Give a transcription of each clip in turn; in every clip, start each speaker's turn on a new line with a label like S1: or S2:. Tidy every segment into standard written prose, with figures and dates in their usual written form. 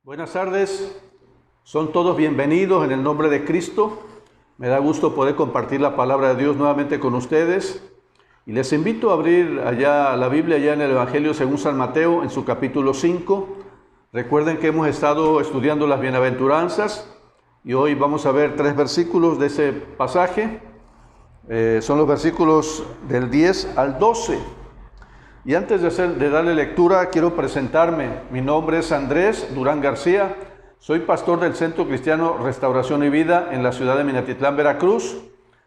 S1: Buenas tardes, son todos bienvenidos en el nombre de Cristo. Me da gusto poder compartir la palabra de Dios nuevamente con ustedes. Y les invito a abrir allá la Biblia, allá en el Evangelio según San Mateo, en su capítulo 5. Recuerden que hemos estado estudiando las bienaventuranzas y hoy vamos a ver 3 versículos de ese pasaje. Son los versículos del 10 al 12. Y antes de darle lectura, quiero presentarme. Mi nombre es Andrés Durán García. Soy pastor del Centro Cristiano Restauración y Vida en la ciudad de Minatitlán, Veracruz.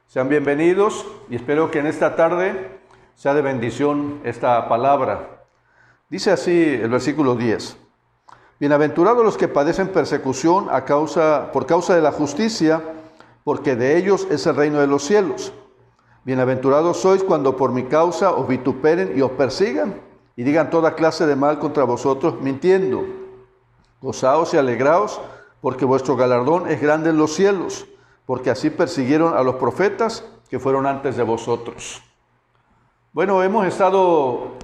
S1: Sean bienvenidos y espero que en esta tarde sea de bendición esta palabra. Dice así el versículo 10. Bienaventurados los que padecen persecución por causa de la justicia, porque de ellos es el reino de los cielos. Bienaventurados sois cuando por mi causa os vituperen y os persigan, y digan toda clase de mal contra vosotros, mintiendo. Gozaos y alegraos, porque vuestro galardón es grande en los cielos, porque así persiguieron a los profetas que fueron antes de vosotros. Bueno, hemos estado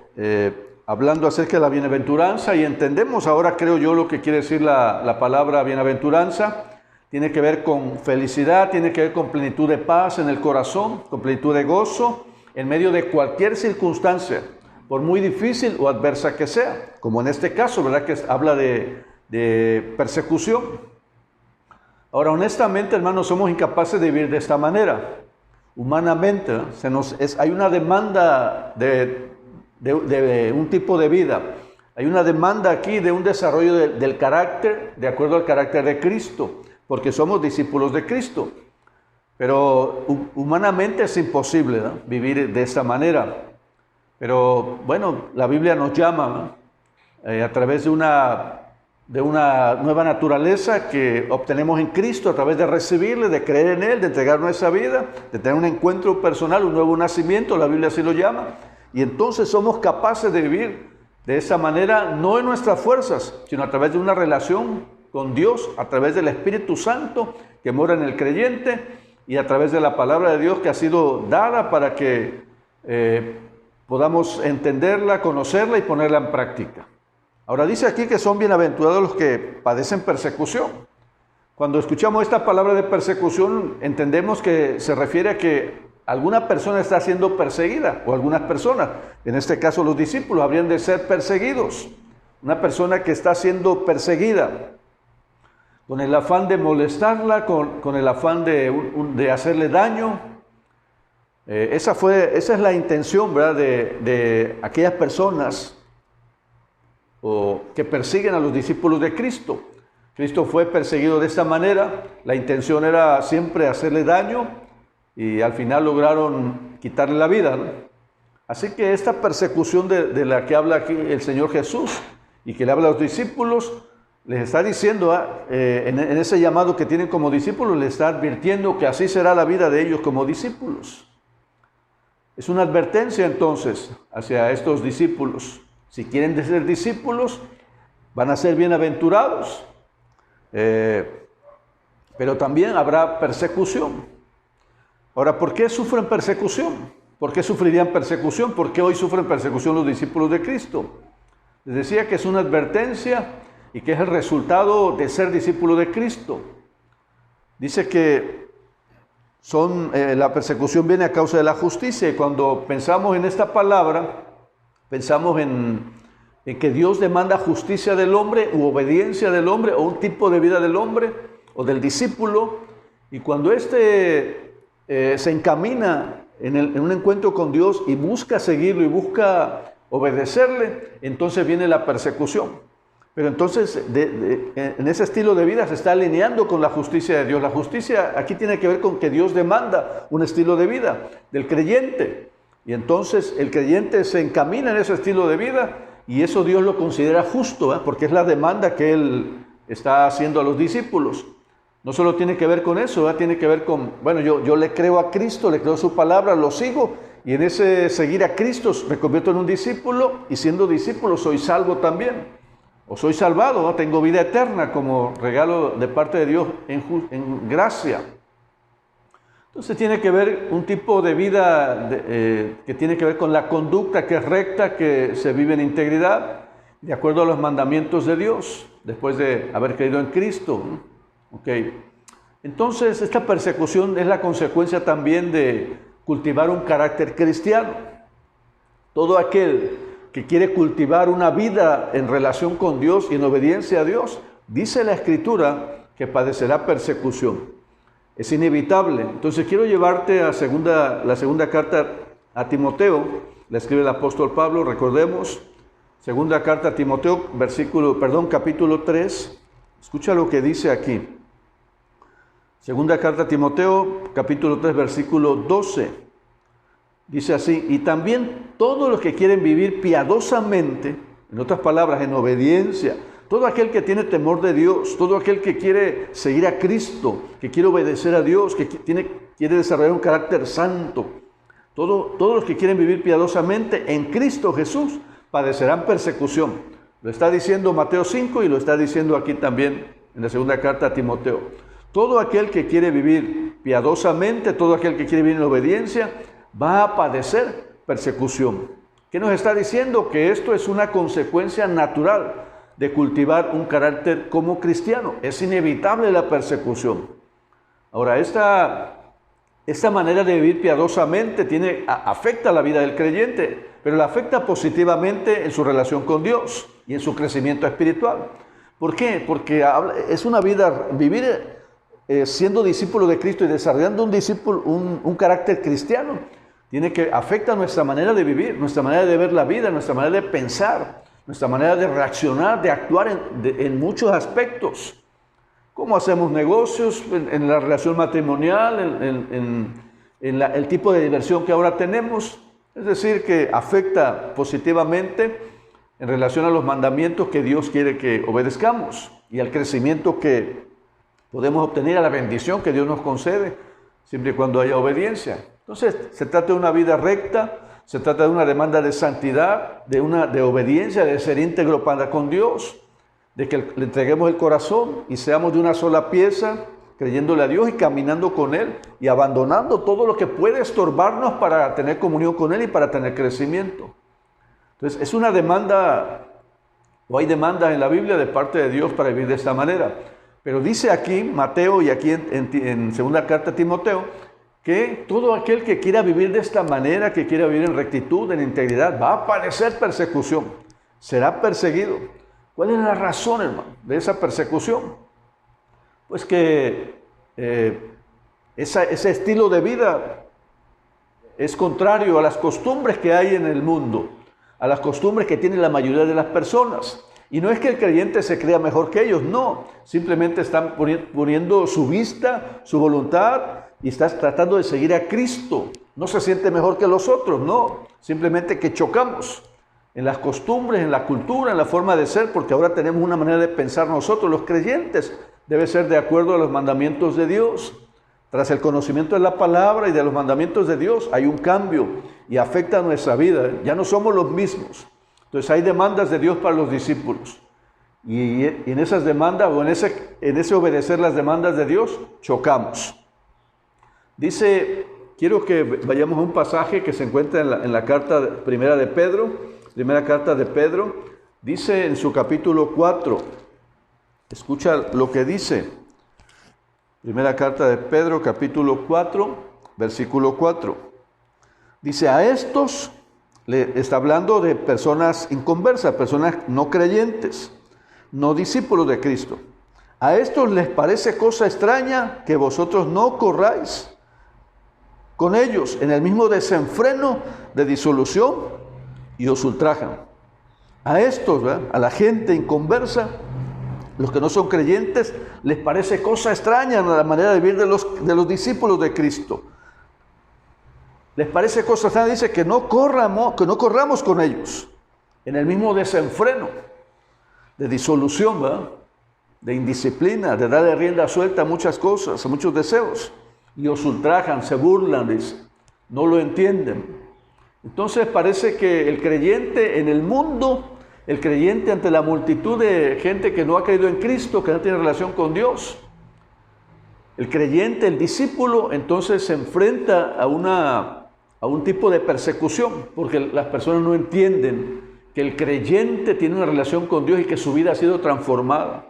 S1: hablando acerca de la bienaventuranza y entendemos ahora, creo yo, lo que quiere decir la palabra bienaventuranza. Tiene que ver con felicidad, tiene que ver con plenitud de paz en el corazón, con plenitud de gozo, en medio de cualquier circunstancia, por muy difícil o adversa que sea, como en este caso, ¿verdad? Que habla de persecución. Ahora, honestamente, hermanos, somos incapaces de vivir de esta manera. Humanamente, hay una demanda de un tipo de vida. Hay una demanda aquí de un desarrollo del carácter, de acuerdo al carácter de Cristo, porque somos discípulos de Cristo. Pero humanamente es imposible, ¿no?, vivir de esta manera. Pero bueno, la Biblia nos llama a través de una nueva naturaleza que obtenemos en Cristo, a través de recibirle, de creer en Él, de entregar nuestra vida, de tener un encuentro personal, un nuevo nacimiento, la Biblia así lo llama. Y entonces somos capaces de vivir de esa manera, no en nuestras fuerzas, sino a través de una relación con Dios, a través del Espíritu Santo que mora en el creyente y a través de la palabra de Dios que ha sido dada para que podamos entenderla, conocerla y ponerla en práctica. Ahora dice aquí que son bienaventurados los que padecen persecución. Cuando escuchamos esta palabra de persecución, entendemos que se refiere a que alguna persona está siendo perseguida, o algunas personas, en este caso los discípulos, habrían de ser perseguidos. Una persona que está siendo perseguida con el afán de molestarla, con el afán de hacerle daño. Esa es la intención, ¿verdad?, de aquellas personas que persiguen a los discípulos de Cristo. Cristo fue perseguido de esta manera. La intención era siempre hacerle daño y al final lograron quitarle la vida, ¿no? Así que esta persecución de la que habla aquí el Señor Jesús y que le habla a los discípulos, les está diciendo, en ese llamado que tienen como discípulos, les está advirtiendo que así será la vida de ellos como discípulos. Es una advertencia entonces hacia estos discípulos. Si quieren ser discípulos, van a ser bienaventurados, pero también habrá persecución. Ahora, ¿por qué sufren persecución? ¿Por qué sufrirían persecución? ¿Por qué hoy sufren persecución los discípulos de Cristo? Les decía que es una advertencia y que es el resultado de ser discípulo de Cristo. Dice que la persecución viene a causa de la justicia, y cuando pensamos en esta palabra, pensamos en que Dios demanda justicia del hombre u obediencia del hombre o un tipo de vida del hombre o del discípulo, y cuando se encamina en un encuentro con Dios y busca seguirlo y busca obedecerle, entonces viene la persecución. Pero entonces en ese estilo de vida se está alineando con la justicia de Dios. La justicia aquí tiene que ver con que Dios demanda un estilo de vida del creyente. Y entonces el creyente se encamina en ese estilo de vida y eso Dios lo considera justo, porque es la demanda que Él está haciendo a los discípulos. No solo tiene que ver con eso, tiene que ver con, bueno, yo le creo a Cristo, le creo su palabra, lo sigo, y en ese seguir a Cristo me convierto en un discípulo, y siendo discípulo soy salvo también. O soy salvado, ¿no? Tengo vida eterna como regalo de parte de Dios en gracia. Entonces tiene que ver un tipo de vida que tiene que ver con la conducta que es recta, que se vive en integridad, de acuerdo a los mandamientos de Dios, después de haber creído en Cristo. ¿Ok? Entonces, esta persecución es la consecuencia también de cultivar un carácter cristiano. Todo aquel que quiere cultivar una vida en relación con Dios y en obediencia a Dios, dice la Escritura que padecerá persecución. Es inevitable. Entonces quiero llevarte a la segunda carta a Timoteo, la escribe el apóstol Pablo, recordemos, segunda carta a Timoteo, capítulo 3, escucha lo que dice aquí. Segunda carta a Timoteo, capítulo 3, versículo 12. Dice así: y también todos los que quieren vivir piadosamente, en otras palabras, en obediencia, todo aquel que tiene temor de Dios, todo aquel que quiere seguir a Cristo, que quiere obedecer a Dios, que quiere desarrollar un carácter santo, todos los que quieren vivir piadosamente en Cristo Jesús padecerán persecución. Lo está diciendo Mateo 5 y lo está diciendo aquí también en la segunda carta a Timoteo. Todo aquel que quiere vivir piadosamente, todo aquel que quiere vivir en obediencia, va a padecer persecución. ¿Qué nos está diciendo? Que esto es una consecuencia natural de cultivar un carácter como cristiano. Es inevitable la persecución. Ahora, esta manera de vivir piadosamente afecta la vida del creyente, pero la afecta positivamente en su relación con Dios y en su crecimiento espiritual. ¿Por qué? Porque es una vida, vivir siendo discípulo de Cristo y desarrollando un carácter cristiano, afecta nuestra manera de vivir, nuestra manera de ver la vida, nuestra manera de pensar, nuestra manera de reaccionar, de actuar en muchos aspectos. Cómo hacemos negocios, en la relación matrimonial, en el tipo de diversión que ahora tenemos. Es decir, que afecta positivamente en relación a los mandamientos que Dios quiere que obedezcamos y al crecimiento que podemos obtener, a la bendición que Dios nos concede, siempre y cuando haya obediencia. Entonces, se trata de una vida recta, se trata de una demanda de santidad, de obediencia, de ser íntegro para con Dios, de que le entreguemos el corazón y seamos de una sola pieza, creyéndole a Dios y caminando con Él y abandonando todo lo que puede estorbarnos para tener comunión con Él y para tener crecimiento. Entonces, es una demanda, o hay demandas en la Biblia de parte de Dios para vivir de esta manera. Pero dice aquí Mateo y aquí en segunda carta a Timoteo, que todo aquel que quiera vivir de esta manera, que quiera vivir en rectitud, en integridad, va a padecer persecución, será perseguido. ¿Cuál es la razón, hermano, de esa persecución? Pues que ese estilo de vida es contrario a las costumbres que hay en el mundo, a las costumbres que tiene la mayoría de las personas. Y no es que el creyente se crea mejor que ellos, no. Simplemente están poniendo su vista, su voluntad y están tratando de seguir a Cristo. No se siente mejor que los otros, no. Simplemente que chocamos en las costumbres, en la cultura, en la forma de ser, porque ahora tenemos una manera de pensar nosotros, los creyentes. Debe ser de acuerdo a los mandamientos de Dios. Tras el conocimiento de la palabra y de los mandamientos de Dios, hay un cambio y afecta a nuestra vida. Ya no somos los mismos. Entonces hay demandas de Dios para los discípulos. Y en esas demandas, o en ese obedecer las demandas de Dios, chocamos. Dice, quiero que vayamos a un pasaje que se encuentra en la carta primera carta de Pedro, dice en su capítulo 4, escucha lo que dice, primera carta de Pedro, capítulo 4, versículo 4, dice: a estos, le está hablando de personas inconversas, personas no creyentes, no discípulos de Cristo, a estos les parece cosa extraña que vosotros no corráis con ellos en el mismo desenfreno de disolución y os ultrajan. A estos, ¿verdad?, a la gente inconversa, los que no son creyentes, les parece cosa extraña la manera de vivir de los discípulos de Cristo. Les parece cosa extraña, dice, que no corramos con ellos en el mismo desenfreno de disolución, ¿verdad?, de indisciplina, de darle rienda suelta a muchas cosas, a muchos deseos. Y os ultrajan, se burlan, dice, no lo entienden. Entonces parece que el creyente en el mundo, el creyente ante la multitud de gente que no ha creído en Cristo, que no tiene relación con Dios, el creyente, el discípulo, entonces se enfrenta a un tipo de persecución, porque las personas no entienden que el creyente tiene una relación con Dios y que su vida ha sido transformada.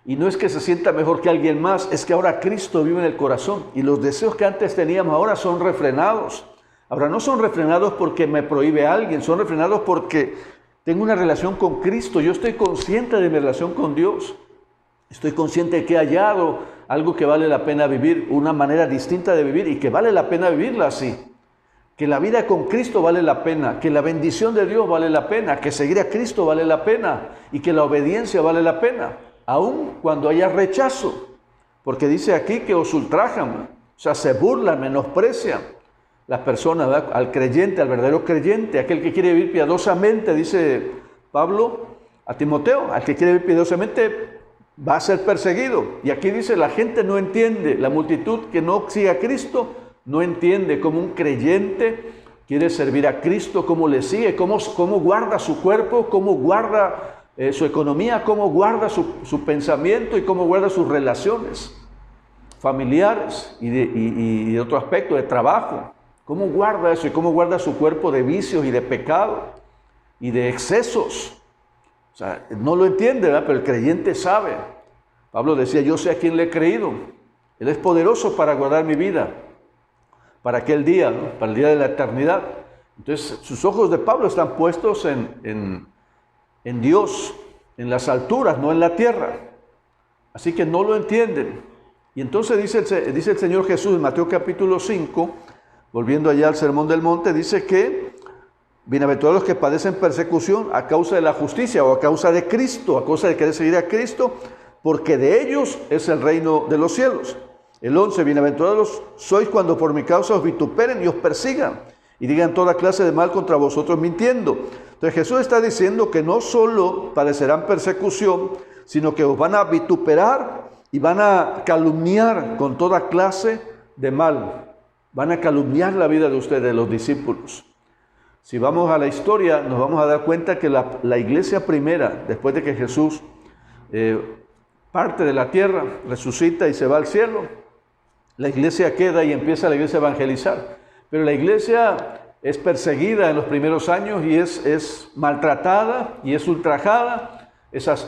S1: Y no es que se sienta mejor que alguien más, es que ahora Cristo vive en el corazón y los deseos que antes teníamos ahora son refrenados. Ahora no son refrenados porque me prohíbe alguien, son refrenados porque tengo una relación con Cristo. Yo estoy consciente de mi relación con Dios. Estoy consciente de que he hallado algo que vale la pena vivir, una manera distinta de vivir y que vale la pena vivirla así. Que la vida con Cristo vale la pena, que la bendición de Dios vale la pena, que seguir a Cristo vale la pena y que la obediencia vale la pena, aun cuando haya rechazo. Porque dice aquí que os ultrajan, o sea, se burlan, menosprecian las personas, ¿verdad? Al creyente, al verdadero creyente, aquel que quiere vivir piadosamente, dice Pablo a Timoteo, al que quiere vivir piadosamente va a ser perseguido. Y aquí dice, la gente no entiende, la multitud que no sigue a Cristo no entiende cómo un creyente quiere servir a Cristo, cómo le sigue, cómo guarda su cuerpo, cómo guarda su economía, cómo guarda su pensamiento y cómo guarda sus relaciones familiares y de otro aspecto, de trabajo. ¿Cómo guarda eso? Y cómo guarda su cuerpo de vicios y de pecado y de excesos. O sea, no lo entiende, ¿verdad? Pero el creyente sabe. Pablo decía, yo sé a quién le he creído. Él es poderoso para guardar mi vida, para aquel día, ¿no? Para el día de la eternidad. Entonces, sus ojos de Pablo están puestos en Dios, en las alturas, no en la tierra. Así que no lo entienden. Y entonces dice el Señor Jesús en Mateo capítulo 5, volviendo allá al Sermón del Monte, dice que bienaventurados los que padecen persecución a causa de la justicia o a causa de Cristo, a causa de querer seguir a Cristo, porque de ellos es el reino de los cielos. El 11, bienaventurados sois cuando por mi causa os vituperen y os persigan y digan toda clase de mal contra vosotros mintiendo. Entonces Jesús está diciendo que no solo padecerán persecución, sino que os van a vituperar y van a calumniar con toda clase de mal. Van a calumniar la vida de ustedes, de los discípulos. Si vamos a la historia, nos vamos a dar cuenta que la iglesia primera, después de que Jesús parte de la tierra, resucita y se va al cielo, la iglesia queda y empieza la iglesia a evangelizar. Pero la iglesia es perseguida en los primeros años y es maltratada y es ultrajada.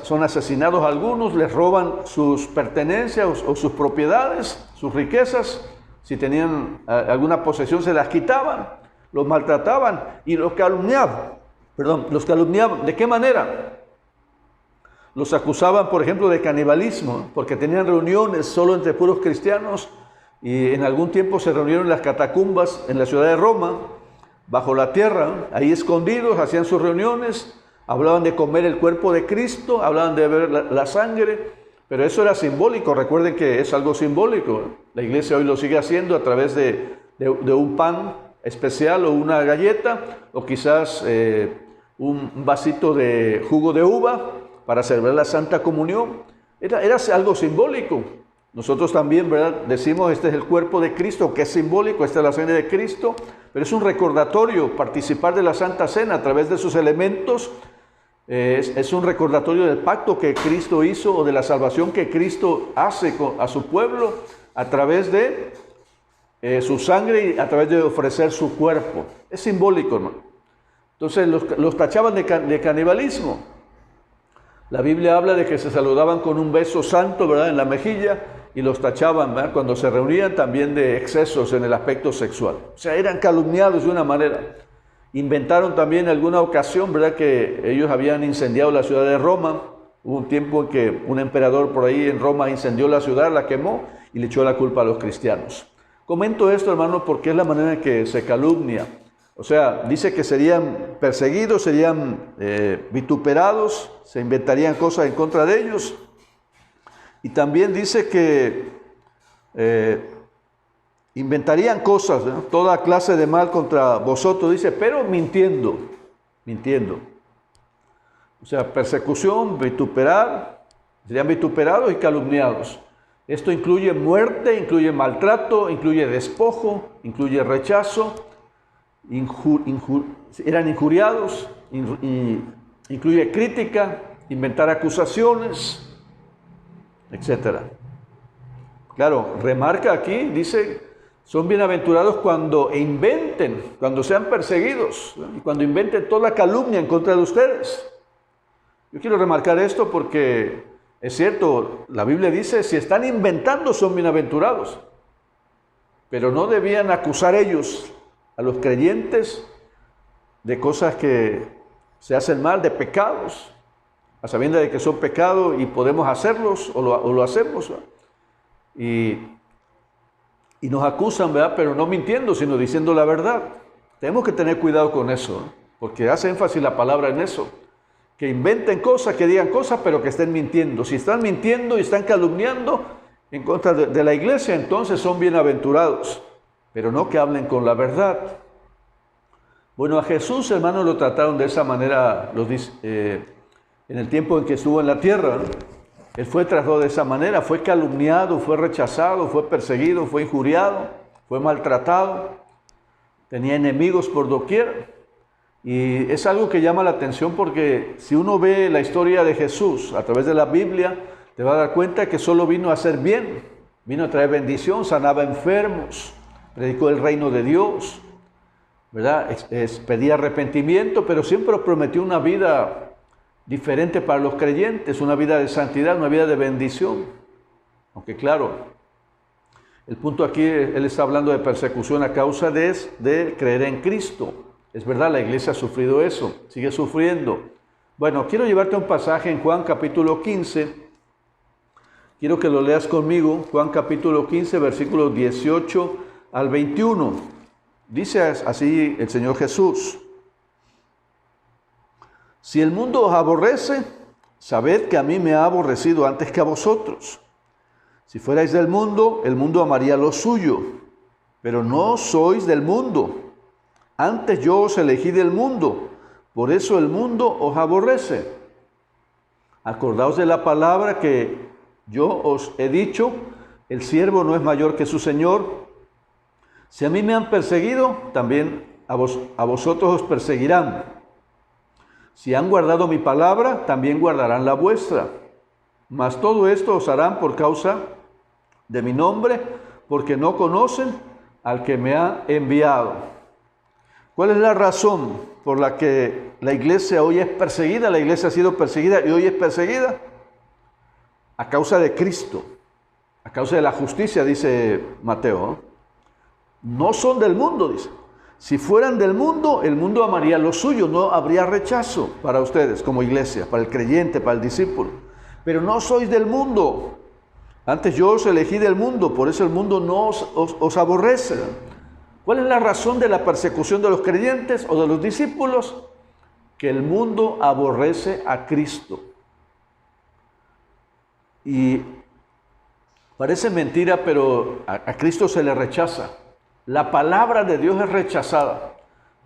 S1: Son asesinados algunos, les roban sus pertenencias o sus propiedades, sus riquezas. Si tenían alguna posesión se las quitaban, los maltrataban y los calumniaban. Los calumniaban. ¿De qué manera? Los acusaban, por ejemplo, de canibalismo, porque tenían reuniones solo entre puros cristianos y en algún tiempo se reunieron en las catacumbas en la ciudad de Roma, bajo la tierra, ahí escondidos, hacían sus reuniones, hablaban de comer el cuerpo de Cristo, hablaban de beber la sangre, pero eso era simbólico. Recuerden que es algo simbólico. La iglesia hoy lo sigue haciendo a través de un pan especial o una galleta, o quizás un vasito de jugo de uva para celebrar la Santa Comunión. Era algo simbólico. Nosotros también, ¿verdad?, decimos, este es el cuerpo de Cristo, que es simbólico, esta es la sangre de Cristo, pero es un recordatorio. Participar de la Santa Cena a través de sus elementos es un recordatorio del pacto que Cristo hizo o de la salvación que Cristo hace a su pueblo a través de su sangre y a través de ofrecer su cuerpo. Es simbólico, hermano. Entonces los tachaban de canibalismo. La Biblia habla de que se saludaban con un beso santo, ¿verdad?, en la mejilla, y los tachaban, ¿verdad?, cuando se reunían, también de excesos en el aspecto sexual. O sea, eran calumniados de una manera. Inventaron también en alguna ocasión, ¿verdad?, que ellos habían incendiado la ciudad de Roma. Hubo un tiempo en que un emperador por ahí en Roma incendió la ciudad, la quemó y le echó la culpa a los cristianos. Comento esto, hermano, porque es la manera en que se calumnia. O sea, dice que serían perseguidos, serían vituperados, se inventarían cosas en contra de ellos. Y también dice que inventarían cosas, ¿no?, toda clase de mal contra vosotros, dice, pero mintiendo. O sea, persecución, vituperar, serían vituperados y calumniados. Esto incluye muerte, incluye maltrato, incluye despojo, incluye rechazo, eran injuriados, incluye crítica, inventar acusaciones, etc. Claro, remarca aquí, dice, Son bienaventurados cuando inventen, cuando sean perseguidos, ¿no? Y cuando inventen toda calumnia en contra de ustedes. Yo quiero remarcar esto porque es cierto, la Biblia dice, si están inventando son bienaventurados, pero no debían acusar ellos a los creyentes de cosas que se hacen mal, de pecados, a sabiendas de que son pecados y podemos hacerlos o lo hacemos, ¿verdad? Y nos acusan, ¿verdad? Pero no mintiendo, sino diciendo la verdad. Tenemos que tener cuidado con eso, ¿no? Porque hace énfasis la palabra en eso. Que inventen cosas, que digan cosas, pero que estén mintiendo. Si están mintiendo y están calumniando en contra de la iglesia, entonces son bienaventurados, pero no que hablen con la verdad. Bueno, a Jesús, hermanos, lo trataron de esa manera en el tiempo en que estuvo en la tierra, ¿no? Él fue tratado de esa manera, fue calumniado, fue rechazado, fue perseguido, fue injuriado, fue maltratado, tenía enemigos por doquier. Y es algo que llama la atención porque si uno ve la historia de Jesús a través de la Biblia, te va a dar cuenta que solo vino a hacer bien, vino a traer bendición, sanaba enfermos, predicó el reino de Dios, ¿verdad? Pedía arrepentimiento, pero siempre prometió una vida diferente para los creyentes, una vida de santidad, una vida de bendición. Aunque claro, el punto aquí, él está hablando de persecución a causa de creer en Cristo. Es verdad, la iglesia ha sufrido eso, sigue sufriendo. Bueno, quiero llevarte a un pasaje en Juan capítulo 15. Quiero que lo leas conmigo, Juan capítulo 15, versículos 18 al 21. Dice así el Señor Jesús: si el mundo os aborrece, sabed que a mí me ha aborrecido antes que a vosotros. Si fuerais del mundo, el mundo amaría lo suyo, pero no sois del mundo. Antes yo os elegí del mundo, por eso el mundo os aborrece. Acordaos de la palabra que yo os he dicho, el siervo no es mayor que su Señor. Si a mí me han perseguido, también a vosotros os perseguirán. Si han guardado mi palabra, también guardarán la vuestra. Mas todo esto os harán por causa de mi nombre, porque no conocen al que me ha enviado. ¿Cuál es la razón por la que la iglesia hoy es perseguida? La iglesia ha sido perseguida y hoy es perseguida a causa de Cristo, a causa de la justicia, dice Mateo. No son del mundo, dice. Si fueran del mundo, el mundo amaría lo suyo, no habría rechazo para ustedes como iglesia, para el creyente, para el discípulo. Pero no sois del mundo. Antes yo os elegí del mundo, por eso el mundo no os aborrece. ¿Cuál es la razón de la persecución de los creyentes o de los discípulos? Que el mundo aborrece a Cristo. Y parece mentira, pero a Cristo se le rechaza. La palabra de Dios es rechazada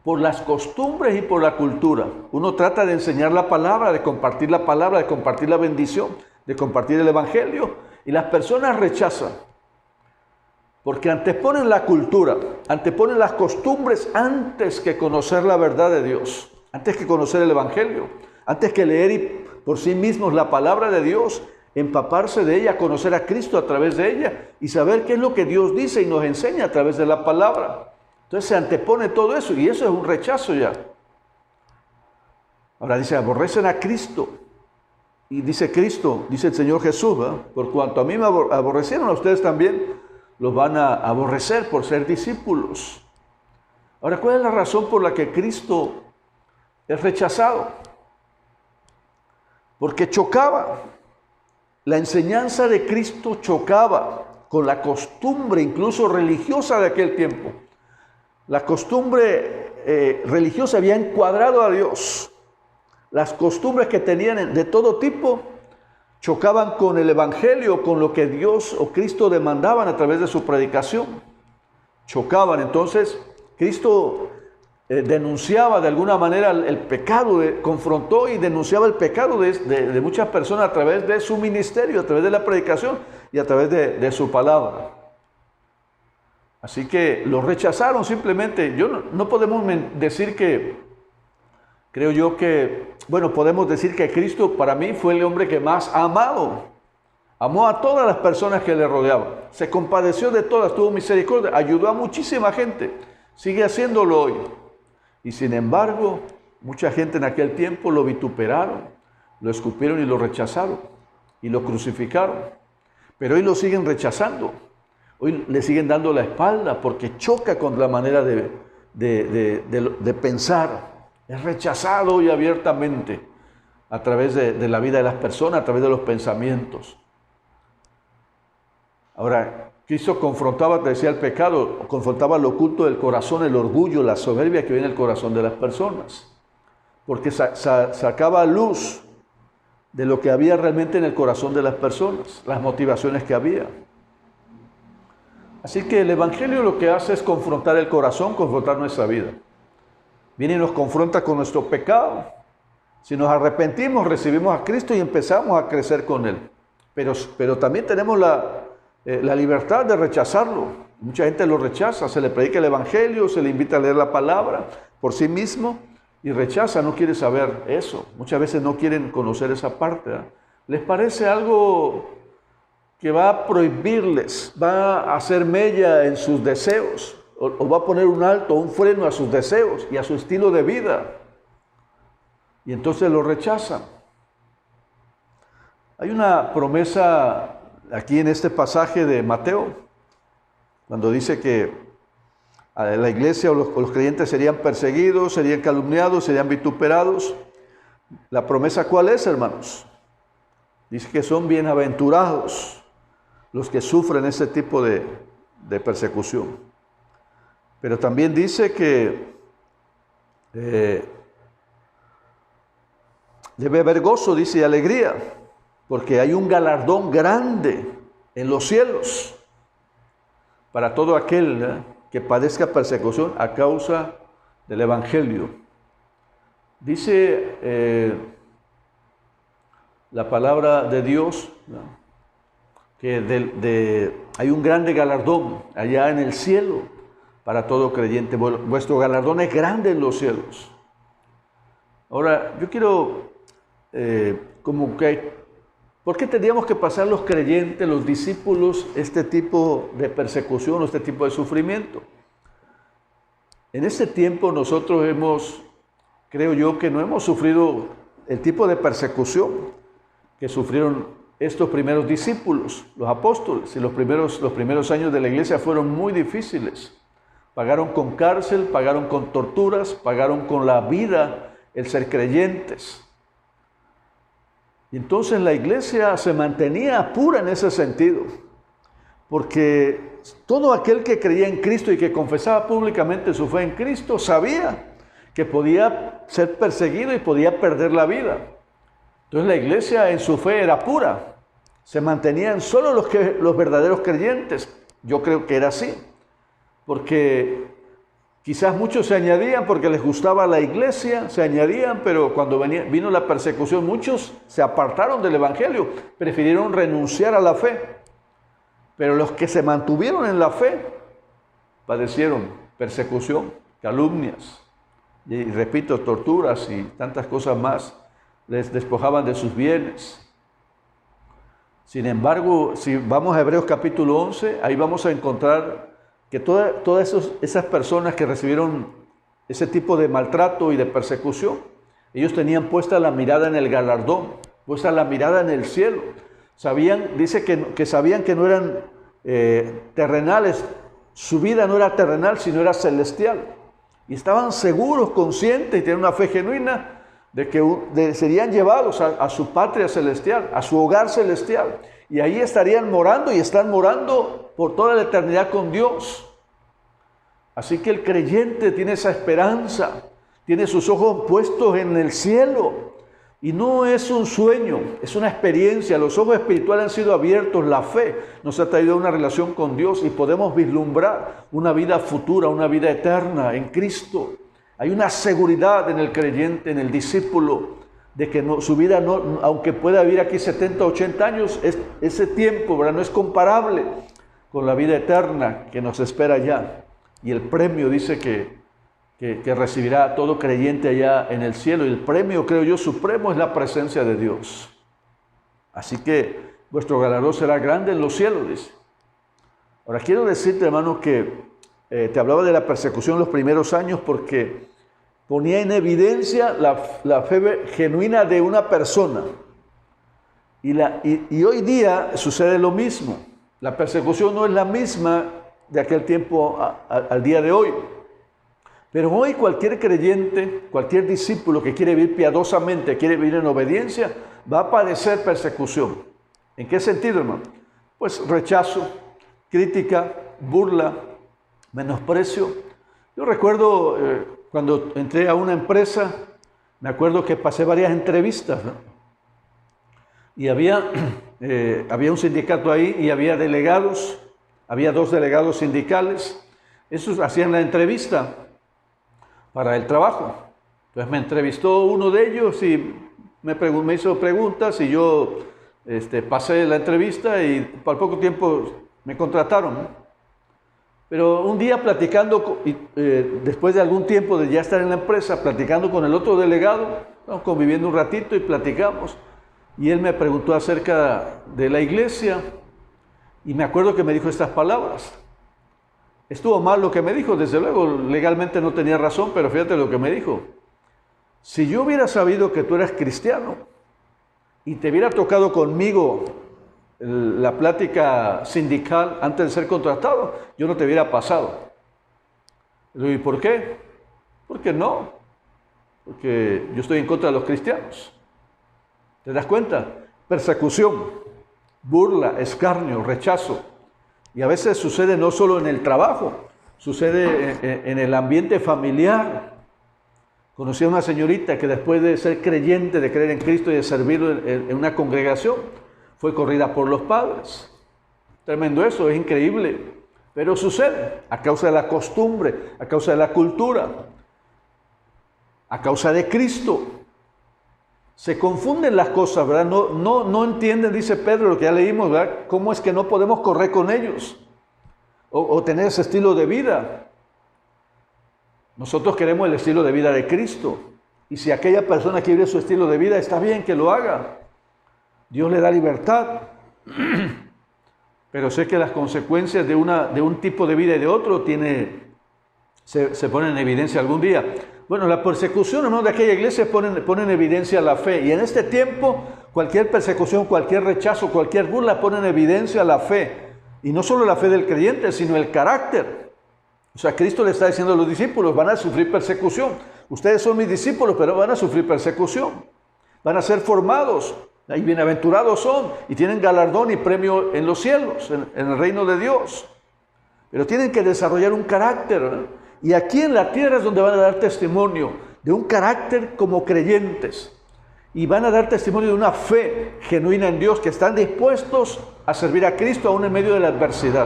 S1: por las costumbres y por la cultura. Uno trata de enseñar la palabra, de compartir la bendición, de compartir el evangelio, y las personas rechazan. Porque anteponen la cultura, anteponen las costumbres antes que conocer la verdad de Dios, antes que conocer el evangelio, antes que leer por sí mismos la palabra de Dios, empaparse de ella, conocer a Cristo a través de ella y saber qué es lo que Dios dice y nos enseña a través de la palabra. Entonces se antepone todo eso y eso es un rechazo ya. Ahora dice, aborrecen a Cristo. Y dice Cristo, dice el Señor Jesús, ¿verdad? Por cuanto a mí me aborrecieron, a ustedes también los van a aborrecer por ser discípulos. Ahora, ¿cuál es la razón por la que Cristo es rechazado? Porque chocaba. La enseñanza de Cristo chocaba con la costumbre, incluso religiosa de aquel tiempo. La costumbre religiosa había encuadrado a Dios. Las costumbres que tenían de todo tipo chocaban con el evangelio, con lo que Dios o Cristo demandaban a través de su predicación. Chocaban. Entonces, Cristo denunciaba de alguna manera el pecado, confrontó y denunciaba el pecado de muchas personas a través de su ministerio, a través de la predicación y a través de su palabra. Así que lo rechazaron simplemente. No podemos decir que, creo yo que, bueno, podemos decir que Cristo para mí fue el hombre que más ha amado Amó a todas las personas que le rodeaban. Se compadeció de todas, tuvo misericordia, ayudó a muchísima gente. Sigue haciéndolo hoy. Y sin embargo, mucha gente en aquel tiempo lo vituperaron, lo escupieron y lo rechazaron. Y lo crucificaron. Pero hoy lo siguen rechazando. Hoy le siguen dando la espalda porque choca con la manera de pensar. Es rechazado hoy abiertamente a través de la vida de las personas, a través de los pensamientos. Ahora, Cristo confrontaba, te decía, el pecado, confrontaba lo oculto del corazón, el orgullo, la soberbia que viene en el corazón de las personas. Porque sacaba luz de lo que había realmente en el corazón de las personas, las motivaciones que había. Así que el Evangelio lo que hace es confrontar el corazón, confrontar nuestra vida. Viene y nos confronta con nuestro pecado. Si nos arrepentimos, recibimos a Cristo y empezamos a crecer con Él. Pero también tenemos la libertad de rechazarlo. Mucha gente lo rechaza, se le predica el Evangelio, se le invita a leer la palabra por sí mismo y rechaza, no quiere saber eso. Muchas veces no quieren conocer esa parte. Les parece algo que va a prohibirles, va a hacer mella en sus deseos, o va a poner un alto, un freno a sus deseos y a su estilo de vida. Y entonces lo rechazan. Hay una promesa aquí en este pasaje de Mateo, cuando dice que la iglesia o los creyentes serían perseguidos, serían calumniados, serían vituperados. ¿La promesa cuál es, hermanos? Dice que son bienaventurados los que sufren ese tipo de persecución. Pero también dice que debe haber gozo, dice, y alegría, porque hay un galardón grande en los cielos para todo aquel que padezca persecución a causa del Evangelio. Dice la palabra de Dios, ¿no?, que hay un grande galardón allá en el cielo para todo creyente. Vuestro galardón es grande en los cielos. Ahora, yo quiero, ¿por qué tendríamos que pasar los creyentes, los discípulos, este tipo de persecución o este tipo de sufrimiento? En este tiempo nosotros creo yo que no hemos sufrido el tipo de persecución que sufrieron estos primeros discípulos, los apóstoles. Y los primeros años de la iglesia fueron muy difíciles. Pagaron con cárcel, pagaron con torturas, pagaron con la vida el ser creyentes. Y entonces la iglesia se mantenía pura en ese sentido, porque todo aquel que creía en Cristo y que confesaba públicamente su fe en Cristo sabía que podía ser perseguido y podía perder la vida. Entonces la iglesia en su fe era pura. Se mantenían solo los verdaderos creyentes. Yo creo que era así, porque quizás muchos se añadían porque les gustaba la iglesia, se añadían, pero cuando vino la persecución, muchos se apartaron del Evangelio, prefirieron renunciar a la fe. Pero los que se mantuvieron en la fe padecieron persecución, calumnias, y repito, torturas y tantas cosas más. Les despojaban de sus bienes. Sin embargo, si vamos a Hebreos capítulo 11, ahí vamos a encontrar que todas esas personas que recibieron ese tipo de maltrato y de persecución, ellos tenían puesta la mirada en el galardón, puesta la mirada en el cielo. Dice que sabían que no eran terrenales, su vida no era terrenal, sino era celestial. Y estaban seguros, conscientes y tenían una fe genuina de que serían llevados a su patria celestial, a su hogar celestial. Y ahí estarían morando y están morando por toda la eternidad con Dios. Así que el creyente tiene esa esperanza, tiene sus ojos puestos en el cielo. Y no es un sueño, es una experiencia. Los ojos espirituales han sido abiertos, la fe nos ha traído a una relación con Dios y podemos vislumbrar una vida futura, una vida eterna en Cristo. Hay una seguridad en el creyente, en el discípulo, de que su vida, aunque pueda vivir aquí 70, 80 años, ese tiempo, ¿verdad?, no es comparable con la vida eterna que nos espera allá. Y el premio dice que recibirá todo creyente allá en el cielo. Y el premio, creo yo, supremo es la presencia de Dios. Así que vuestro galardón será grande en los cielos, dice. Ahora quiero decirte, hermano, que te hablaba de la persecución en los primeros años porque ponía en evidencia la fe genuina de una persona. Y hoy día sucede lo mismo. La persecución no es la misma de aquel tiempo al día de hoy. Pero hoy cualquier creyente, cualquier discípulo que quiere vivir piadosamente, quiere vivir en obediencia, va a padecer persecución. ¿En qué sentido, hermano? Pues rechazo, crítica, burla, menosprecio. Yo recuerdo cuando entré a una empresa, me acuerdo que pasé varias entrevistas, ¿no? Y había un sindicato ahí y había delegados, había 2 delegados sindicales. Esos hacían la entrevista para el trabajo. Entonces me entrevistó uno de ellos y me hizo preguntas y yo pasé la entrevista y por poco tiempo me contrataron, ¿no? Pero un día platicando, después de algún tiempo de ya estar en la empresa, platicando con el otro delegado, ¿no? Conviviendo un ratito y platicamos. Y él me preguntó acerca de la iglesia y me acuerdo que me dijo estas palabras. Estuvo mal lo que me dijo, desde luego, legalmente no tenía razón, pero fíjate lo que me dijo. Si yo hubiera sabido que tú eras cristiano y te hubiera tocado conmigo la plática sindical antes de ser contratado, yo no te hubiera pasado. ¿Y por qué? Porque no, porque yo estoy en contra de los cristianos. ¿Te das cuenta? Persecución, burla, escarnio, rechazo. Y a veces sucede no solo en el trabajo, sucede en el ambiente familiar. Conocí a una señorita que después de ser creyente, de creer en Cristo y de servirlo en una congregación, fue corrida por los padres. Tremendo eso, es increíble. Pero sucede a causa de la costumbre, a causa de la cultura, a causa de Cristo. Se confunden las cosas, ¿verdad? No entienden, dice Pedro, lo que ya leímos, ¿verdad? ¿Cómo es que no podemos correr con ellos? O tener ese estilo de vida. Nosotros queremos el estilo de vida de Cristo. Y si aquella persona quiere su estilo de vida, está bien que lo haga. Dios le da libertad. Pero sé que las consecuencias de un tipo de vida y de otro se ponen en evidencia algún día. Bueno, la persecución, hermano, de aquella iglesia pone en evidencia la fe. Y en este tiempo, cualquier persecución, cualquier rechazo, cualquier burla pone en evidencia la fe. Y no solo la fe del creyente, sino el carácter. O sea, Cristo le está diciendo a los discípulos, van a sufrir persecución. Ustedes son mis discípulos, pero van a sufrir persecución. Van a ser formados. Y bienaventurados son. Y tienen galardón y premio en los cielos, en el reino de Dios. Pero tienen que desarrollar un carácter, ¿no? Y aquí en la tierra es donde van a dar testimonio de un carácter como creyentes. Y van a dar testimonio de una fe genuina en Dios, que están dispuestos a servir a Cristo aún en medio de la adversidad.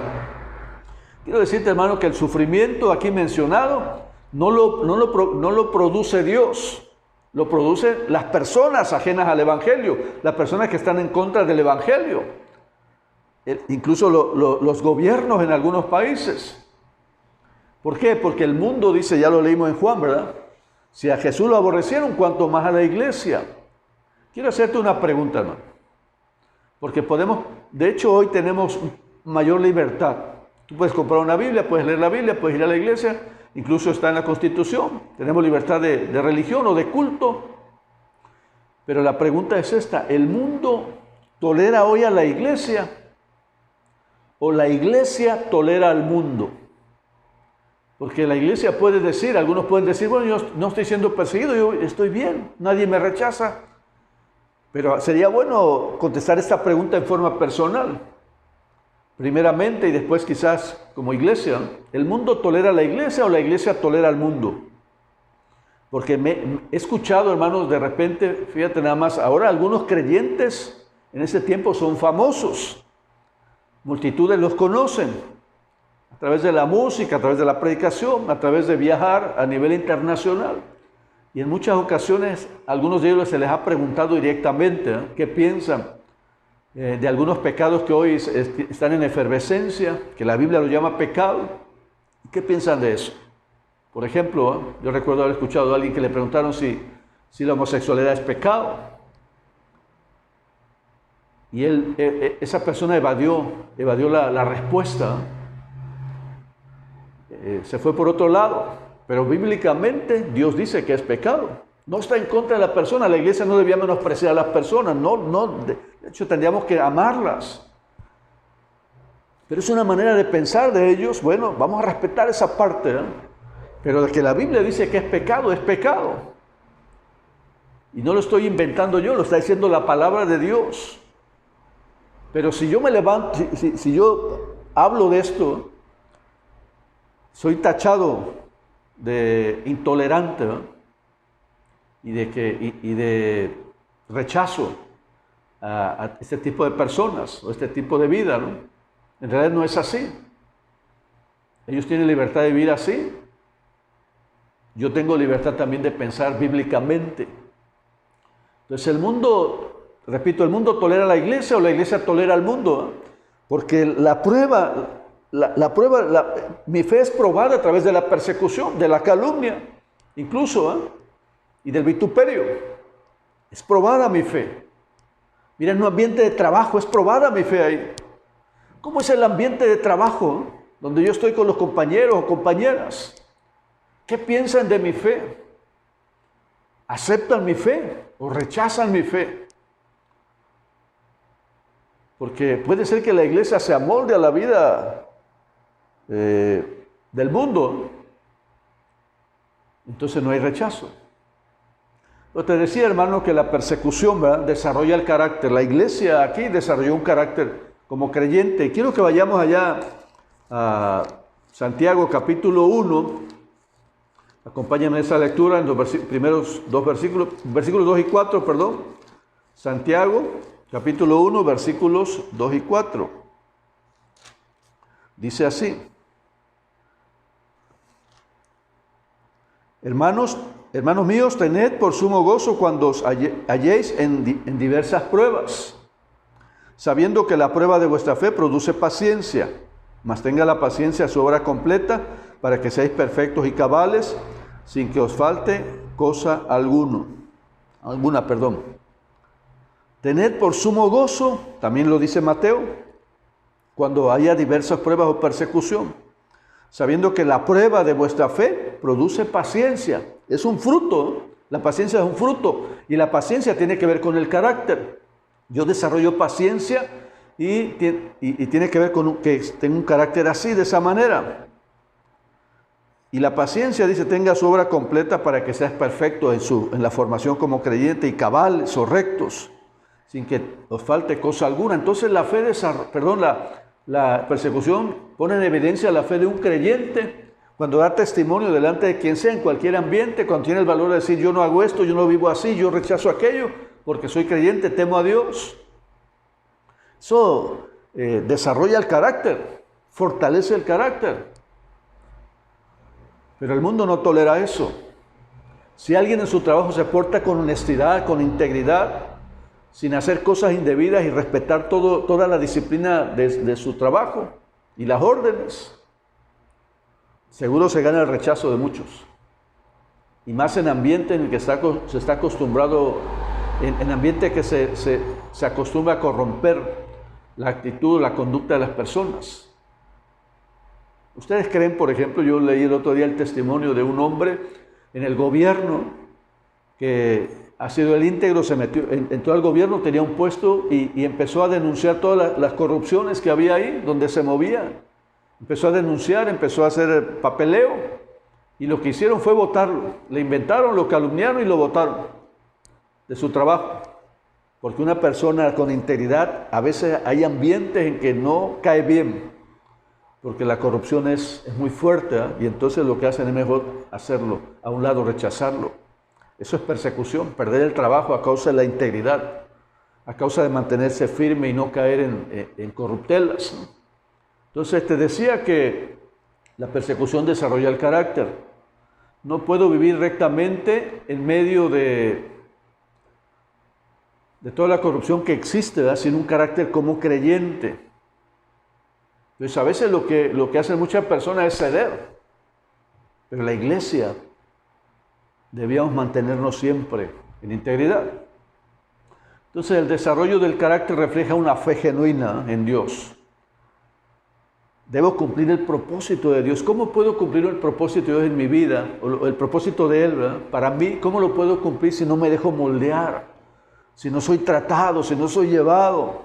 S1: Quiero decirte, hermano, que el sufrimiento aquí mencionado no lo produce Dios, lo producen las personas ajenas al Evangelio, las personas que están en contra del Evangelio. Incluso los gobiernos en algunos países. ¿Por qué? Porque el mundo dice, ya lo leímos en Juan, ¿verdad? Si a Jesús lo aborrecieron, ¿cuánto más a la iglesia? Quiero hacerte una pregunta, hermano. Porque de hecho hoy tenemos mayor libertad. Tú puedes comprar una Biblia, puedes leer la Biblia, puedes ir a la iglesia, incluso está en la Constitución. Tenemos libertad de religión o de culto. Pero la pregunta es esta, ¿el mundo tolera hoy a la iglesia o la iglesia tolera al mundo? Porque la iglesia puede decir, algunos pueden decir, bueno, yo no estoy siendo perseguido, yo estoy bien, nadie me rechaza. Pero sería bueno contestar esta pregunta en forma personal. Primeramente y después quizás como iglesia, ¿el mundo tolera a la iglesia o la iglesia tolera al mundo? Porque he escuchado, hermanos, de repente, fíjate nada más, ahora algunos creyentes en este tiempo son famosos. Multitudes los conocen. A través de la música, a través de la predicación, a través de viajar a nivel internacional. Y en muchas ocasiones, a algunos de ellos se les ha preguntado directamente qué piensan de algunos pecados que hoy están en efervescencia, que la Biblia lo llama pecado. ¿Qué piensan de eso? Por ejemplo, yo recuerdo haber escuchado a alguien que le preguntaron si la homosexualidad es pecado. y esa persona evadió la respuesta, se fue por otro lado, pero bíblicamente Dios dice que es pecado. No está en contra de la persona, la iglesia no debía menospreciar a las personas, de hecho tendríamos que amarlas. Pero es una manera de pensar de ellos, bueno, vamos a respetar esa parte, ¿eh? Pero de que la Biblia dice que es pecado, es pecado. Y no lo estoy inventando yo, lo está diciendo la palabra de Dios. Pero si yo me levanto, si yo hablo de esto, soy tachado de intolerante, ¿eh? y de rechazo a este tipo de personas o este tipo de vida, ¿no? En realidad no es así. Ellos tienen libertad de vivir así. Yo tengo libertad también de pensar bíblicamente. Entonces el mundo, repito, el mundo tolera a la iglesia o la iglesia tolera al mundo, ¿eh? Porque mi fe es probada a través de la persecución, de la calumnia, incluso, ¿eh? Y del vituperio. Es probada mi fe. Mira, en un ambiente de trabajo es probada mi fe ahí. ¿Cómo es el ambiente de trabajo donde yo estoy con los compañeros o compañeras? ¿Qué piensan de mi fe? ¿Aceptan mi fe o rechazan mi fe? Porque puede ser que la iglesia se amolde a la vida del mundo. Entonces no hay rechazo. Pero te decía, hermano, que la persecución, ¿verdad?, desarrolla el carácter. La iglesia aquí desarrolló un carácter como creyente. Quiero que vayamos allá a Santiago capítulo 1. Acompáñenme en esa lectura en los primeros dos versículos 2 y 4, perdón. Santiago capítulo 1, versículos 2 y 4. Dice así: Hermanos míos, tened por sumo gozo cuando os halléis en diversas pruebas, sabiendo que la prueba de vuestra fe produce paciencia, mas tenga la paciencia su obra completa, para que seáis perfectos y cabales, sin que os falte cosa alguna. Tened por sumo gozo, también lo dice Mateo, cuando haya diversas pruebas o persecución, sabiendo que la prueba de vuestra fe produce paciencia. Es un fruto, la paciencia es un fruto, y la paciencia tiene que ver con el carácter. Yo desarrollo paciencia y tiene que ver con que tengo un carácter así, de esa manera. Y la paciencia, dice, tenga su obra completa para que seas perfecto en la formación como creyente y cabales o rectos, sin que os falte cosa alguna. Entonces la persecución pone en evidencia la fe de un creyente cuando da testimonio delante de quien sea, en cualquier ambiente, cuando tiene el valor de decir: yo no hago esto, yo no vivo así, yo rechazo aquello, porque soy creyente, temo a Dios. Eso desarrolla el carácter, fortalece el carácter. Pero el mundo no tolera eso. Si alguien en su trabajo se porta con honestidad, con integridad, sin hacer cosas indebidas y respetar toda la disciplina de su trabajo y las órdenes, seguro se gana el rechazo de muchos. Y más en ambiente en el que se está acostumbrado, en ambiente que se acostumbra a corromper la actitud, la conducta de las personas. ¿Ustedes creen, por ejemplo, yo leí el otro día el testimonio de un hombre en el gobierno que ha sido el íntegro, entró al gobierno, tenía un puesto y empezó a denunciar todas las corrupciones que había ahí, donde se movía. Empezó a denunciar, empezó a hacer papeleo, y lo que hicieron fue votarlo. Le inventaron, lo calumniaron y lo votaron de su trabajo. Porque una persona con integridad, a veces hay ambientes en que no cae bien, porque la corrupción es muy fuerte, ¿eh? Y entonces lo que hacen es mejor hacerlo a un lado, rechazarlo. Eso es persecución, perder el trabajo a causa de la integridad, a causa de mantenerse firme y no caer en corruptelas, ¿no? Entonces te decía que la persecución desarrolla el carácter. No puedo vivir rectamente en medio de toda la corrupción que existe, ¿verdad?, sin un carácter como creyente. Entonces a veces lo que hacen muchas personas es ceder, pero la iglesia debíamos mantenernos siempre en integridad. Entonces el desarrollo del carácter refleja una fe genuina en Dios. Debo cumplir el propósito de Dios. ¿Cómo puedo cumplir el propósito de Dios en mi vida? O el propósito de Él, ¿verdad? Para mí, ¿cómo lo puedo cumplir si no me dejo moldear? Si no soy tratado, si no soy llevado.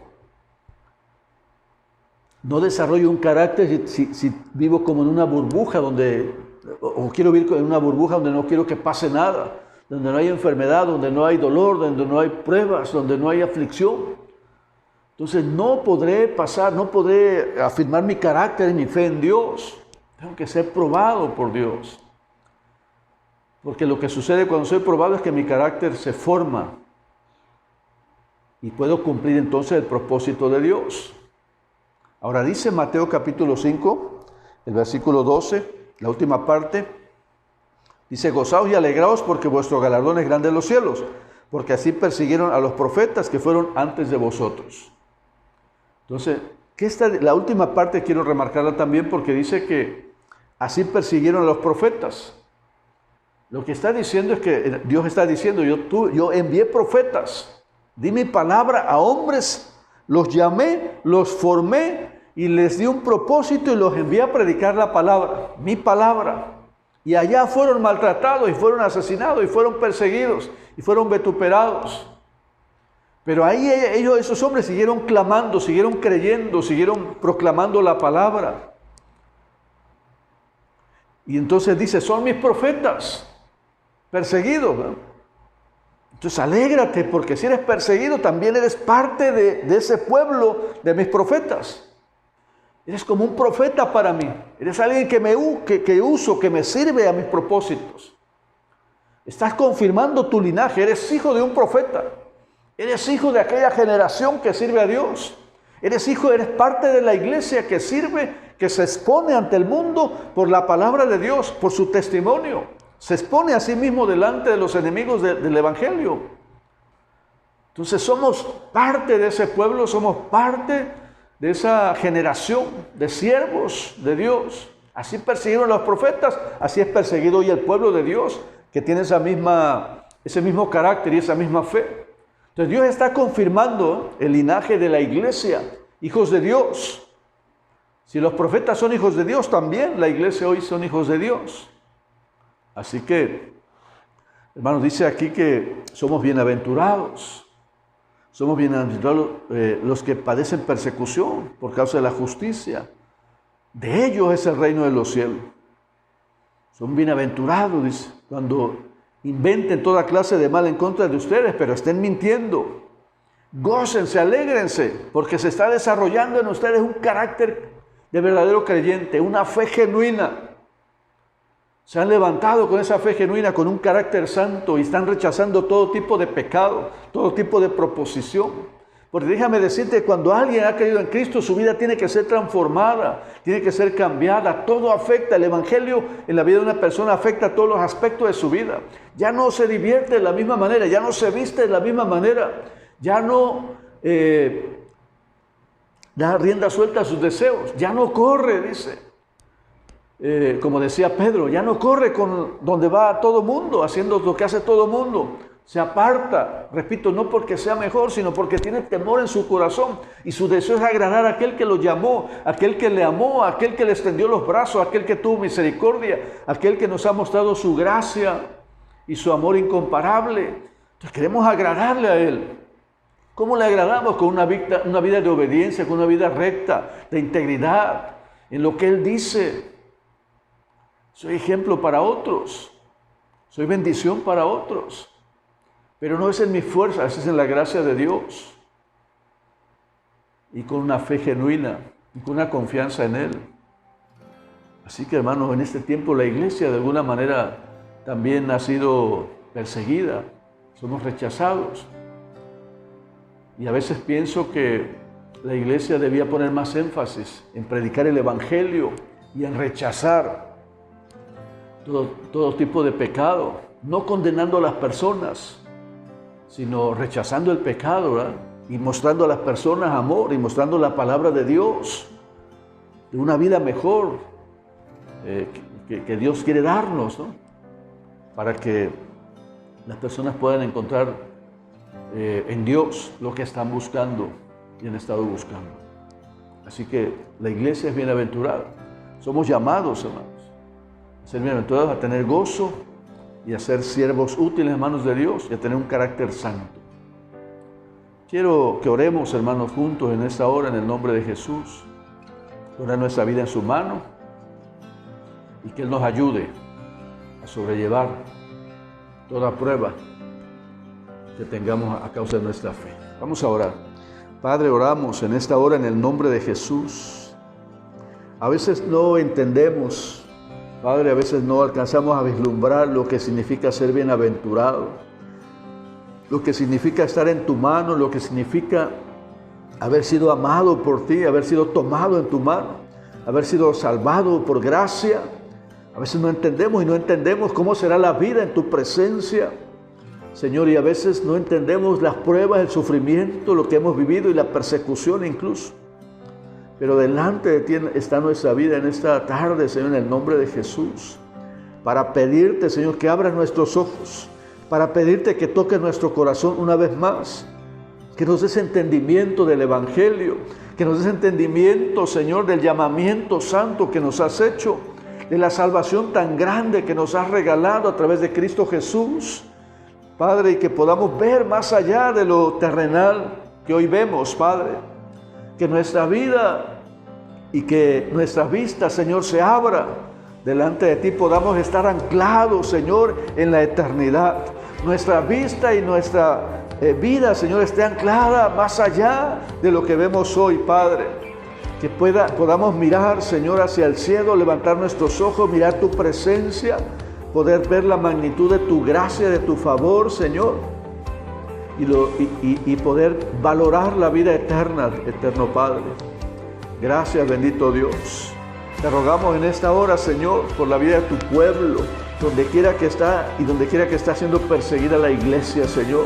S1: No desarrollo un carácter si vivo como en una burbuja o quiero vivir en una burbuja donde no quiero que pase nada, donde no hay enfermedad, donde no hay dolor, donde no hay pruebas, donde no hay aflicción. Entonces no podré afirmar mi carácter y mi fe en Dios. Tengo que ser probado por Dios. Porque lo que sucede cuando soy probado es que mi carácter se forma y puedo cumplir entonces el propósito de Dios. Ahora dice Mateo capítulo 5, el versículo 12, la última parte, dice: gozaos y alegraos porque vuestro galardón es grande en los cielos, porque así persiguieron a los profetas que fueron antes de vosotros. Entonces, la última parte quiero remarcarla también porque dice que así persiguieron a los profetas. Lo que está diciendo es que Dios está diciendo, yo envié profetas, di mi palabra a hombres, los llamé, los formé y les di un propósito y los envié a predicar la palabra, mi palabra. Y allá fueron maltratados y fueron asesinados y fueron perseguidos y fueron vituperados. Pero ahí esos hombres siguieron clamando, siguieron creyendo, siguieron proclamando la palabra. Y entonces dice, son mis profetas, perseguidos, ¿no? Entonces alégrate, porque si eres perseguido, también eres parte de ese pueblo de mis profetas. Eres como un profeta para mí. Eres alguien que uso, que me sirve a mis propósitos. Estás confirmando tu linaje, eres hijo de un profeta. Eres hijo de aquella generación que sirve a Dios. Eres parte de la iglesia que sirve, que se expone ante el mundo por la palabra de Dios, por su testimonio. Se expone a sí mismo delante de los enemigos del Evangelio. Entonces somos parte de ese pueblo, somos parte de esa generación de siervos de Dios. Así persiguieron a los profetas, así es perseguido hoy el pueblo de Dios, que tiene ese mismo carácter y esa misma fe. Entonces Dios está confirmando el linaje de la iglesia, hijos de Dios. Si los profetas son hijos de Dios, también la iglesia hoy son hijos de Dios. Así que, hermanos, dice aquí que somos bienaventurados. Somos bienaventurados los que padecen persecución por causa de la justicia. De ellos es el reino de los cielos. Son bienaventurados, dice, cuando inventen toda clase de mal en contra de ustedes, pero estén mintiendo. Gócense, alégrense, porque se está desarrollando en ustedes un carácter de verdadero creyente, una fe genuina. Se han levantado con esa fe genuina, con un carácter santo, y están rechazando todo tipo de pecado, todo tipo de proposición. Porque déjame decirte, cuando alguien ha creído en Cristo, su vida tiene que ser transformada, tiene que ser cambiada. Todo afecta, el Evangelio en la vida de una persona afecta todos los aspectos de su vida. Ya no se divierte de la misma manera, ya no se viste de la misma manera, ya no da rienda suelta a sus deseos, ya no corre, dice. Como decía Pedro, ya no corre con donde va todo mundo, haciendo lo que hace todo mundo. Se aparta, repito, no porque sea mejor, sino porque tiene temor en su corazón. Y su deseo es agradar a aquel que lo llamó, aquel que le amó, aquel que le extendió los brazos, aquel que tuvo misericordia, aquel que nos ha mostrado su gracia y su amor incomparable. Entonces queremos agradarle a Él. ¿Cómo le agradamos? Con una vida de obediencia, con una vida recta, de integridad, en lo que Él dice. Soy ejemplo para otros, soy bendición para otros, pero no es en mi fuerza, es en la gracia de Dios, y con una fe genuina, y con una confianza en Él. Así que, hermanos, en este tiempo la iglesia de alguna manera también ha sido perseguida, somos rechazados, y a veces pienso que la iglesia debía poner más énfasis en predicar el Evangelio y en rechazar todo tipo de pecado, no condenando a las personas, sino rechazando el pecado, ¿verdad? Y mostrando a las personas amor y mostrando la palabra de Dios, de una vida mejor que Dios quiere darnos, ¿no? Para que las personas puedan encontrar en Dios lo que están buscando y han estado buscando. Así que la iglesia es bienaventurada. Somos llamados, hermanos, a ser bienaventurados, a tener gozo y a ser siervos útiles en manos de Dios y a tener un carácter santo. Quiero que oremos, hermanos, juntos en esta hora en el nombre de Jesús. Poner nuestra vida en su mano y que Él nos ayude a sobrellevar toda prueba que tengamos a causa de nuestra fe. Vamos a orar. Padre, oramos en esta hora en el nombre de Jesús. A veces no entendemos, Padre, a veces no alcanzamos a vislumbrar lo que significa ser bienaventurado, lo que significa estar en tu mano, lo que significa haber sido amado por ti, haber sido tomado en tu mano, haber sido salvado por gracia. A veces no entendemos y no entendemos cómo será la vida en tu presencia, Señor, y a veces no entendemos las pruebas, el sufrimiento, lo que hemos vivido y la persecución incluso. Pero delante de ti está nuestra vida en esta tarde, Señor, en el nombre de Jesús, para pedirte, Señor, que abras nuestros ojos, para pedirte que toques nuestro corazón una vez más, que nos des entendimiento del Evangelio, que nos des entendimiento, Señor, del llamamiento santo que nos has hecho, de la salvación tan grande que nos has regalado a través de Cristo Jesús. Padre, y que podamos ver más allá de lo terrenal que hoy vemos, Padre. Que nuestra vida y que nuestra vista, Señor, se abra delante de ti. Podamos estar anclados, Señor, en la eternidad. Nuestra vista y nuestra vida, Señor, esté anclada más allá de lo que vemos hoy, Padre. Que podamos mirar, Señor, hacia el cielo, levantar nuestros ojos, mirar tu presencia, poder ver la magnitud de tu gracia, de tu favor, Señor, y poder valorar la vida eterna, eterno Padre. Gracias, bendito Dios. Te rogamos en esta hora, Señor, por la vida de tu pueblo, donde quiera que está y donde quiera que está siendo perseguida la iglesia, Señor.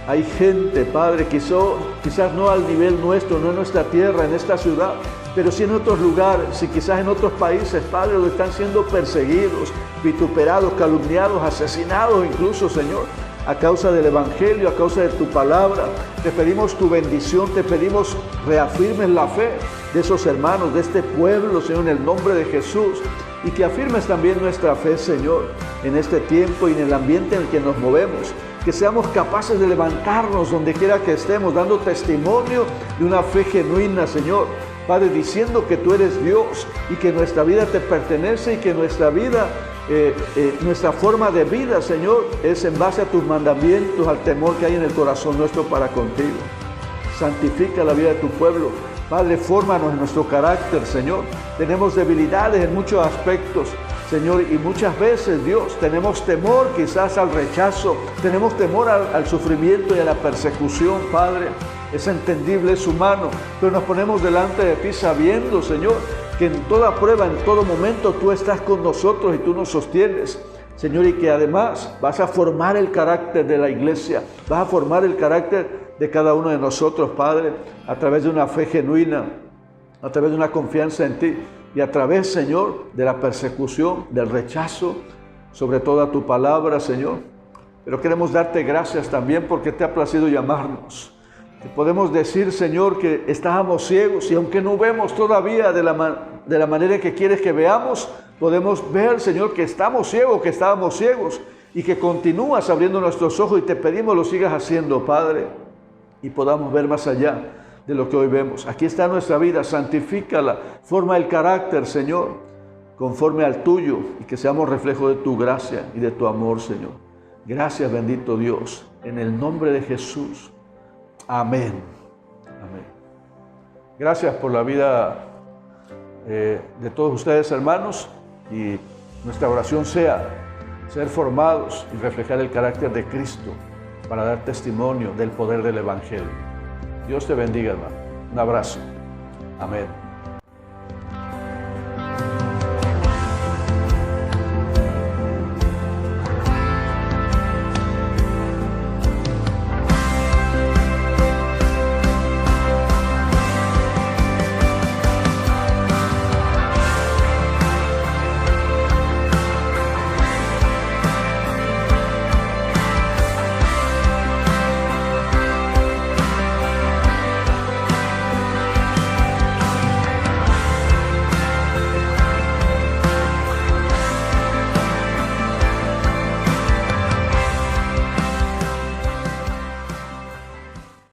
S1: Hay gente, Padre, quizás no al nivel nuestro, no en nuestra tierra, en esta ciudad, pero sí en otros lugares y quizás en otros países, Padre, donde están siendo perseguidos, vituperados, calumniados, asesinados incluso, Señor, a causa del Evangelio, a causa de tu palabra. Te pedimos tu bendición, te pedimos reafirmes la fe de esos hermanos, de este pueblo, Señor, en el nombre de Jesús, y que afirmes también nuestra fe, Señor, en este tiempo y en el ambiente en el que nos movemos. Que seamos capaces de levantarnos donde quiera que estemos, dando testimonio de una fe genuina, Señor. Padre, diciendo que tú eres Dios y que nuestra vida te pertenece y que nuestra vida, nuestra forma de vida, Señor, es en base a tus mandamientos, al temor que hay en el corazón nuestro para contigo. Santifica la vida de tu pueblo. Padre, fórmanos en nuestro carácter, Señor. Tenemos debilidades en muchos aspectos, Señor, y muchas veces, Dios, tenemos temor quizás al rechazo, tenemos temor al sufrimiento y a la persecución, Padre. Es entendible, es humano, pero nos ponemos delante de ti sabiendo, Señor, que en toda prueba, en todo momento, tú estás con nosotros y tú nos sostienes, Señor, y que además vas a formar el carácter de la iglesia, vas a formar el carácter de cada uno de nosotros, Padre, a través de una fe genuina, a través de una confianza en ti y a través, Señor, de la persecución, del rechazo, sobre toda tu palabra, Señor. Pero queremos darte gracias también porque te ha placido llamarnos. Que podemos decir, Señor, que estábamos ciegos y aunque no vemos todavía de la manera que quieres que veamos, podemos ver, Señor, que estamos ciegos, que estábamos ciegos y que continúas abriendo nuestros ojos y te pedimos lo sigas haciendo, Padre, y podamos ver más allá de lo que hoy vemos. Aquí está nuestra vida, santifícala, forma el carácter, Señor, conforme al tuyo y que seamos reflejo de tu gracia y de tu amor, Señor. Gracias, bendito Dios, en el nombre de Jesús. Amén. Amén. Gracias por la vida de todos ustedes, hermanos, y nuestra oración sea ser formados y reflejar el carácter de Cristo para dar testimonio del poder del Evangelio. Dios te bendiga, hermano. Un abrazo. Amén.